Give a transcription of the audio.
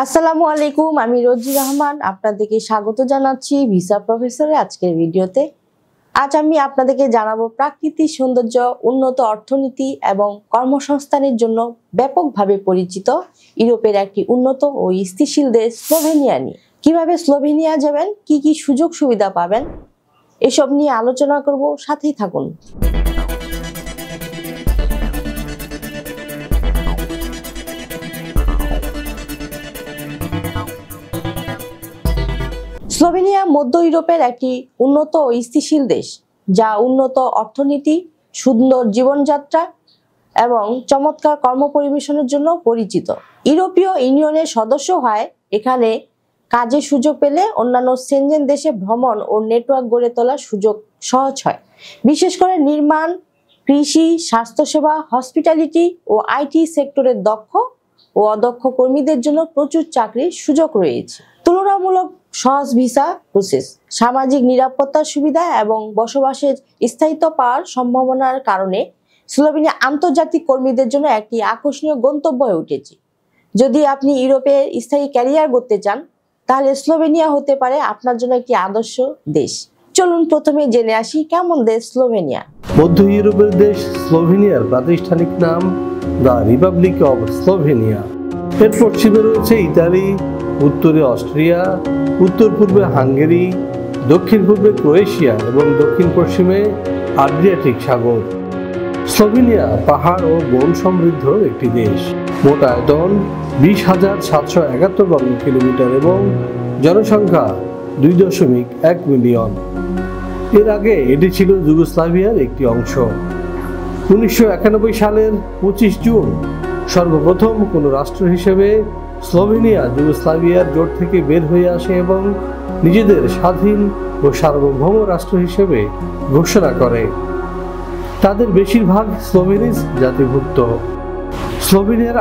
আসসালামু আলাইকুম, আমি রোজি রহমান আপনাদেরকে স্বাগত জানাচ্ছি ভিসা প্রফেসরের আজকের ভিডিওতে। আজ আমি আপনাদেরকে জানাবো প্রাকৃতিক সৌন্দর্য, উন্নত অর্থনীতি এবং কর্মসংস্থানের জন্য ব্যাপকভাবে পরিচিত ইউরোপের একটি উন্নত ও স্থিতিশীল দেশ স্লোভেনিয়া নিয়ে। কিভাবে স্লোভেনিয়া যাবেন, কি কি সুযোগ সুবিধা পাবেন, এসব নিয়ে আলোচনা করব, সাথেই থাকুন। স্লোভেনিয়া মধ্য ইউরোপের একটি উন্নত ও স্থিতিশীল দেশ, যা উন্নত অর্থনীতি, সুন্দর জীবনযাত্রা এবং চমৎকার কর্মপরিবেশনের জন্য পরিচিত। ইউরোপীয় ইউনিয়নের সদস্য হয় এখানে কাজের সুযোগ পেলে অন্যান্য সেনজেন দেশে ভ্রমণ ও নেটওয়ার্ক গড়ে তোলার সুযোগ সহজ হয়। বিশেষ করে নির্মাণ, কৃষি, স্বাস্থ্যসেবা, হসপিটালিটি ও আইটি সেক্টরের দক্ষ ও অদক্ষ কর্মীদের জন্য প্রচুর চাকরির সুযোগ রয়েছে। তুলনামূলক সহজ ভিসা প্রসেস, সামাজিক নিরাপত্তার সুবিধা এবং বসবাসের স্থায়িত্ব পাওয়ার সম্ভাবনার কারণে স্লোভেনিয়া আন্তর্জাতিক কর্মীদের জন্য একটি আকর্ষণীয় গন্তব্য হয়ে উঠেছে। যদি আপনি ইউরোপে স্থায়ী ক্যারিয়ার করতে চান, তাহলে স্লোভেনিয়া হতে পারে আপনার জন্য একটি আদর্শ দেশ। চলুন প্রথমে জেনে আসি কেমন দেশ স্লোভেনিয়া। মধ্য ইউরোপের দেশ স্লোভেনিয়ার প্রাতিষ্ঠানিক নাম দ্য রিপাবলিক অব স্লোভেনিয়া। এর পশ্চিমে রয়েছে ইতালি, উত্তরে অস্ট্রিয়া, উত্তর পূর্বে হাঙ্গেরি, দক্ষিণ পূর্বে ক্রোয়েশিয়া এবং দক্ষিণ পশ্চিমে আড্রিয়াটিক সাগর। স্লোভেনিয়া পাহাড় ও বন সমৃদ্ধ একটি দেশ। মোট আয়তন 20,771 বর্গ কিলোমিটার এবং জনসংখ্যা 2.1 মিলিয়ন। এর আগে এটি ছিল যুগোস্লাভিয়ার একটি অংশ। 1991 সালের 25 জুন সর্বপ্রথম কোনো রাষ্ট্র হিসেবে স্লোভেনিয়া যুগোস্লাভিয়ার জোট থেকে বের হয়ে আসে এবং নিজেদের স্বাধীন ও সার্বভৌম রাষ্ট্র হিসেবে ঘোষণা করে। তাদের বেশিরভাগ স্লোভেনিজ জাতিভুক্ত। স্লোভেনিয়ার